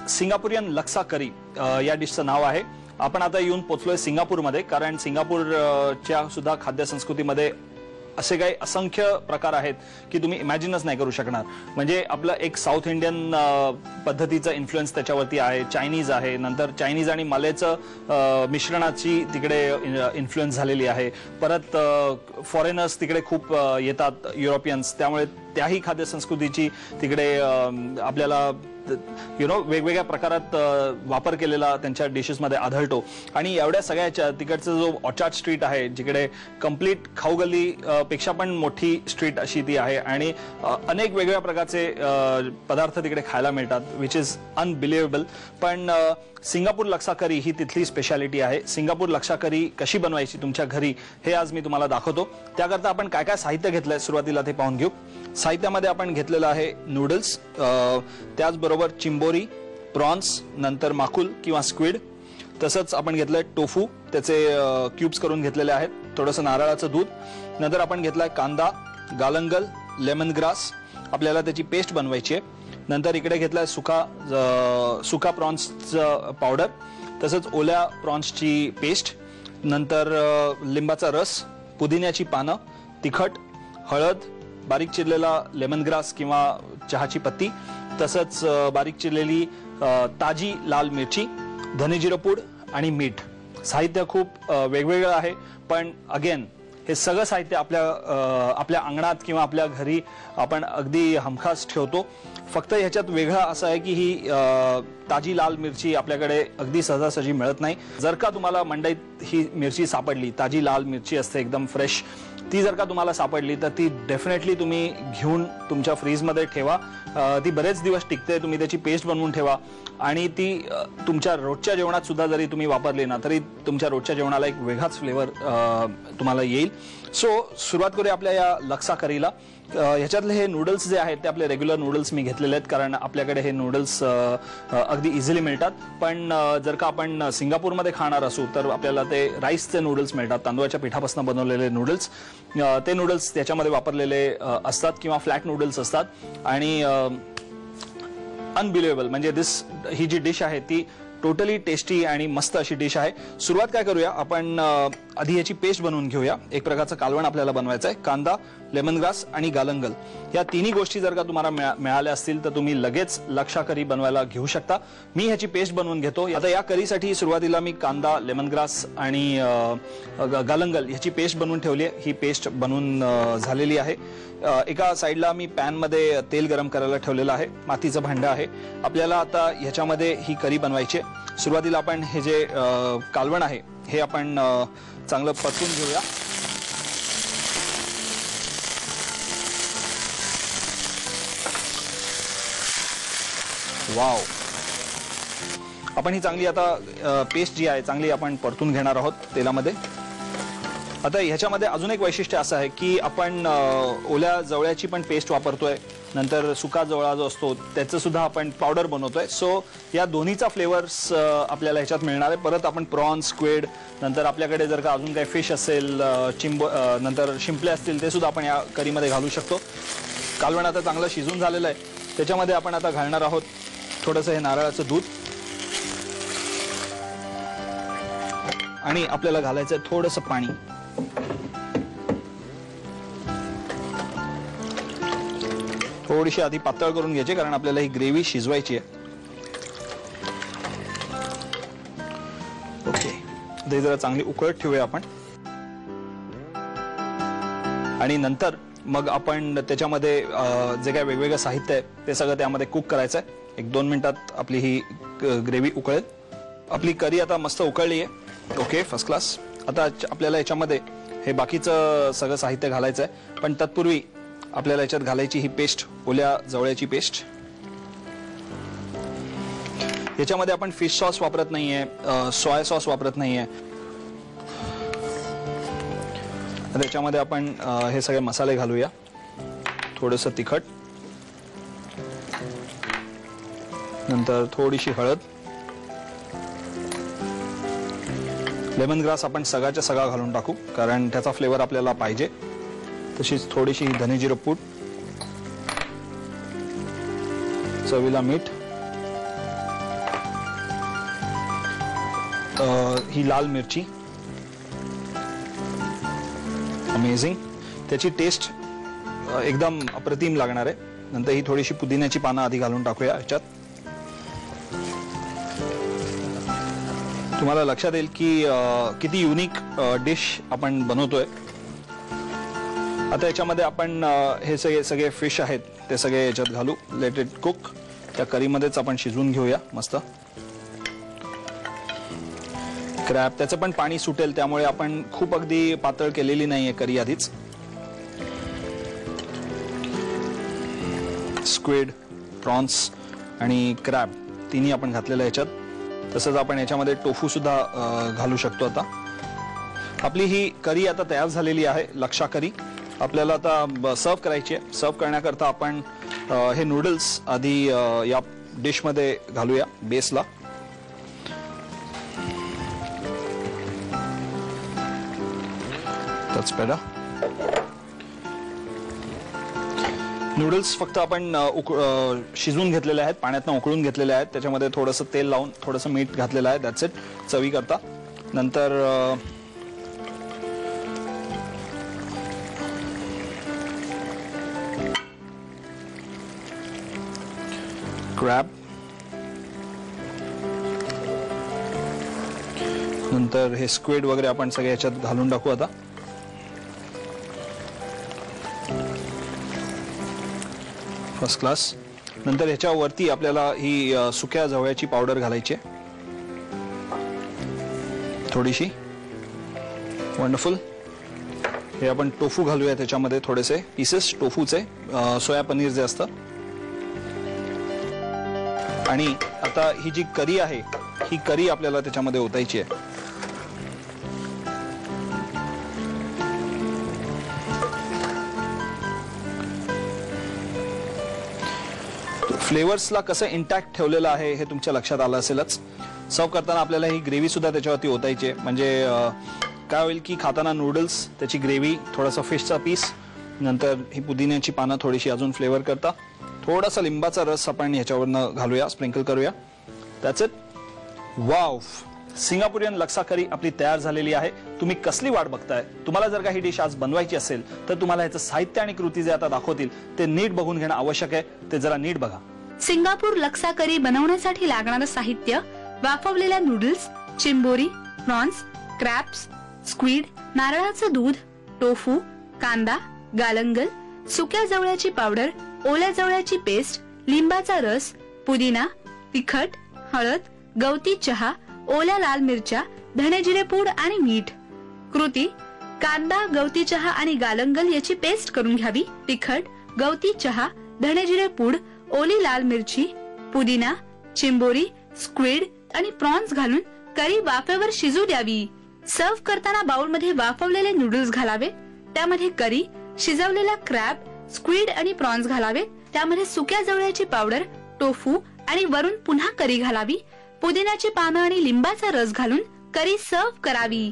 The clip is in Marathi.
सिंगापुरियन लक्सा करी या डिशचं नाव आहे। आपण आता येऊन पोहोचलोय सिंगापूरमध्ये, कारण सिंगापूरच्या सुद्धा खाद्य संस्कृतीमध्ये असे काही असंख्य प्रकार आहेत की तुम्ही इमॅजिनच नाही करू शकणार। म्हणजे आपलं एक साऊथ इंडियन पद्धतीचा इन्फ्लुएन्स त्याच्यावरती आहे, चायनीज आहे, नंतर चायनीज आणि मलेचं मिश्रणाची तिकडे इन्फ्लुएन्स झालेली आहे। परत फॉरेनर्स तिकडे खूप येतात, युरोपियन्स, त्यामुळे त्याही खाद्य संस्कृतीची तिकडे आपल्याला वेगवेगळ्या प्रकारात वापर केलेला त्यांच्या डिशेसमध्ये आढळतो। आणि एवढ्या सगळ्याच्या तिकडचा जो ऑर्चार्ड स्ट्रीट आहे, जिकडे कंप्लीट खाऊगल्ली पेक्षा पण मोठी स्ट्रीट अशी ती आहे, आणि अनेक वेगवेगळ्या प्रकारचे पदार्थ तिकडे खायला मिळतात, विच इज अनबिलिव्हेबल। पण सिंगापूर लक्सा करी ही तिथली स्पेशालिटी आहे। सिंगापूर लक्सा करी कशी बनवायची तुमच्या घरी हे आज मी तुम्हाला दाखवतो। त्याकरता आपण काय काय साहित्य घेतलंय सुरुवातीला ते पाहून घेऊ। साहित्यामध्ये आपण घेतलेलं आहे नूडल्स, त्याचबरोबर चिंबोरी, प्रॉन्स, नंतर माकुल किंवा स्क्विड, तसंच आपण घेतलंय टोफू, त्याचे क्यूब्स करून घेतलेले आहेत, थोडंसं नारळाचं दूध, नंतर आपण घेतलाय कांदा, गालंगल, लेमन ग्रास, आपल्याला त्याची पेस्ट बनवायची आहे। नंतर इकडे घेतलाय सुका प्रॉन्सचं पावडर, तसंच ओल्या प्रॉन्सची पेस्ट, नंतर लिंबाचा रस, पुदिन्याची पानं, तिखट, हळद, बारीक चिरलेला लेमन ग्रास किंवा चहाची पत्ती, तसंच बारीक चिरलेली ताजी लाल मिरची, धनेजिरं पूड आणि मीठ। साहित्य खूप वेगवेगळं आहे, पण अगेन हे सगळं साहित्य आपल्या अंगणात किंवा आपल्या घरी आपण अगदी हमखास ठेवतो। फक्त ह्याच्यात वेगळं असं आहे की ही ताजी लाल मिरची आपल्याकडे अगदी सहजासहजी मिळत नाही। जर का तुम्हाला मंडईत ही मिरची सापडली, ताजी लाल मिरची असते एकदम फ्रेश, ती जर का तुम्हाला सापडली तर ती डेफिनेटली तुम्ही घेऊन तुमच्या फ्रीजमध्ये ठेवा। ती बरेच दिवस टिकते, तुम्ही त्याची पेस्ट बनवून ठेवा, आणि ती तुमच्या रोजच्या जेवणात सुद्धा जरी तुम्ही वापरली ना तरी तुमच्या रोजच्या जेवणाला एक वेगळाच फ्लेवर तुम्हाला येईल। सो सुरुवात करूया आपल्या या लक्सा करीला। ह्याच्यातले हे नूडल्स जे आहेत ते आपले रेग्युलर नूडल्स मी घेतलेले आहेत, कारण आपल्याकडे हे नूडल्स अगदी इझिली मिळतात। पण जर का आपण सिंगापूरमध्ये खाणार असू तर आपल्याला ते राईसचे नूडल्स मिळतात, तांदूळाच्या पिठापासून बनवलेले नूडल्स। ते नूडल्स त्याच्यामध्ये वापरलेले असतात किंवा फ्लॅट नूडल्स असतात, आणि अनबिलिव्हेबल म्हणजे ही जी डिश आहे ती टोटली टेस्टी आणि मस्त अशी डिश आहे। सुरुवात काय करूया, आपण आधी याची पेस्ट बनवून घेऊया। एक प्रकारचं कालवण आपल्याला बनवायचं आहे। कांदा, लेमन ग्रास आणि गालंगल या तिन्ही गोष्टी जर का तुम्हाला मिळाल्या असतील तर तुम्ही लगेच लक्सा करी बनवायला घेऊ शकता। मी ह्याची पेस्ट बनवून घेतो। आता या करीसाठी सुरुवातीला मी कांदा, लेमन ग्रास आणि गालंगल ह्याची पेस्ट बनवून ठेवली आहे। ही पेस्ट बनवून झालेली आहे। एका साईडला मी पॅनमध्ये तेल गरम करायला ठेवलेलं आहे, मातीचं भांडं आहे। आपल्याला आता ह्याच्यामध्ये ही करी बनवायची आहे। सुरुवातीला आपण हे जे कालवण आहे हे आपण चांगलं परतून घेऊया। वाव, आपण ही चांगली आता पेस्ट जी आहे चांगली आपण परतून घेणार आहोत तेलामध्ये। आता ह्याच्यामध्ये अजून एक वैशिष्ट्य असं आहे की आपण ओल्या जवळ्याची पण पेस्ट वापरतोय, नंतर सुका जवळा जो असतो त्याचं सुद्धा आपण पावडर बनवतोय। सो या दोन्हीचा फ्लेवर्स आपल्याला ह्याच्यात मिळणार आहे। परत आपण प्रॉन्स, स्क्विड, नंतर आपल्याकडे जर का अजून काही फिश असेल, नंतर शिंपले असतील ते सुद्धा आपण या करीमध्ये घालू शकतो। कालवण आता चांगलं शिजून झालेलं आहे, त्याच्यामध्ये आपण आता घालणार आहोत थोडंसं हे नारळाचं दूध, आणि आपल्याला घालायचं आहे थोडंसं पाणी। थोडीशी आधी पातळ करून घ्यायची, कारण आपल्याला ही ग्रेव्ही शिजवायची आहे। ओके, ते जरा चांगली उकळत ठेवूया आपण, आणि नंतर मग आपण त्याच्यामध्ये जे काही वेगवेगळं साहित्य आहे ते सगळं त्यामध्ये कुक करायचं आहे। 1-2 मिनिटात आपली ही ग्रेव्ही उकळेल। आपली करी आता मस्त उकळली आहे। Okay, first class. आता आपल्याला याच्यामध्ये हे बाकीचं सगळं साहित्य घालायचं आहे, पण तत्पूर्वी आपल्याला याच्यात घालायची ही पेस्ट, ओल्या जवळ्याची पेस्ट। याच्यामध्ये आपण फिश सॉस वापरत नाहीये, सोया सॉस वापरत नाहीये। त्याच्यामध्ये आपण हे सगळे मसाले घालूया, थोडंसं तिखट, नंतर थोडीशी हळद, लेमन ग्रास आपण सगळ्याच्या सगळा घालून टाकू, कारण त्याचा फ्लेवर आपल्याला पाहिजे। तशीच थोडीशी धनेजिरं पूड, चवीला मीठ, ही लाल मिरची, अमेझिंग, त्याची टेस्ट एकदम अप्रतिम लागणार आहे. नंतर ही थोडीशी पुदिन्याची पानं आधी घालून टाकूया याच्यात. तुम्हाला लक्षात येईल की किती युनिक डिश आपण बनवतोय. आता याच्यामध्ये आपण हे सगळे फिश आहेत ते सगळे याच्यात घालू. Let it cook. त्या करीमध्येच आपण शिजवून घेऊया मस्त. क्रॅब त्याचं पण पाणी सुटेल, त्यामुळे आपण खूप अगदी पातळ केलेली नाहीये करी आधीच. स्क्विड, प्रॉन्स आणि क्रॅब तिन्ही आपण घातलेलं याच्यात. तसंच आपण याच्यामध्ये टोफू सुद्धा घालू शकतो. आता आपली ही करी आता तयार झालेली आहे, लक्षा करी. आपल्याला आता सर्व करायची आहे. सर्व करण्याकरता आपण हे नूडल्स आधी या डिशमध्ये घालूया बेसला. त्याच पेडा नूडल्स फक्त आपण शिजवून घेतलेले आहेत, पाण्यातनं उकळून घेतलेले आहेत. त्याच्यामध्ये थोडंसं तेल लावून थोडंसं मीठ घातलेलं आहे. दॅट्स इट, चवी करता. नंतर क्रॅब, नंतर हे स्क्विड वगैरे आपण सगळे याच्यात घालून टाकू आता. First class. नंतर ह्याच्यावरती आपल्याला ही सुक्या जवळ्याची पावडर घालायची आहे थोडीशी. वंडरफुल. हे आपण टोफू घालूया त्याच्यामध्ये, थोडेसे पीसेस टोफूचे, सोया पनीर जे असतं. आणि आता ही जी करी आहे ही करी आपल्याला त्याच्यामध्ये ओतायची आहे. फ्लेवर्सला कसं इंटॅक्ट ठेवलेलं आहे हे तुमच्या लक्षात आलं असेलच. सर्व करताना आपल्याला ही ग्रेव्ही सुद्धा त्याच्यावरती ओतायची आहे. म्हणजे काय होईल की खाताना नूडल्स, त्याची ग्रेव्ही, थोडासा फिशचा पीस, नंतर ही पुदिन्याची पानं थोडीशी अजून फ्लेवर करता. थोडासा लिंबाचा रस आपण ह्याच्यावरनं घालूया, स्प्रिंकल करूया. That's it. वाव, सिंगापुरियन लक्सा करी आपली तयार झालेली आहे. तुम्ही कसली वाट बघताय? तुम्हाला जर का ही डिश आज बनवायची असेल तर तुम्हाला ह्याचं साहित्य आणि कृती जे आता दाखवतील ते नीट बघून घेणं आवश्यक आहे. ते जरा नीट बघा. सिंगापूर लक्सा करी बनवण्यासाठी लागणारं साहित्य: वाफवलेल्या नूडल्स, चिंबोरी, प्रॉन्स, क्रॅब्स, स्क्विड, नारळाचं दूध, टोफू, कांदा, गालंगल, सुक्या जवळ्याची पावडर, ओल्या जवळ्याची पेस्ट, लिंबाचा रस, पुदिना, तिखट, हळद, गवती चहा, ओल्या लाल मिरच्या, धने-जिरे पूड आणि मीठ. कृती: कांदा, गवती चहा आणि गालंगल याची पेस्ट करून घ्यावी. तिखट, गवती चहा, धने-जिरे पूड, ओली लाल मिरची, पुदिना, चिंबोरी, स्क्विड आणि प्रॉन्स घालून करी वाफेवर शिजू द्यावी. सर्व करताना बाउलमध्ये वाफवलेले नूडल्स घालावेत. त्यामध्ये करी, शिजवलेला क्रॅब, स्क्विड आणि प्रॉन्स घालावेत. त्यामध्ये सुक्या जवळ्याची पावडर, टोफू आणि वरून पुन्हा करी घालावी. पुदिन्याची पानं आणि लिंबाचा रस घालून करी सर्व करावी.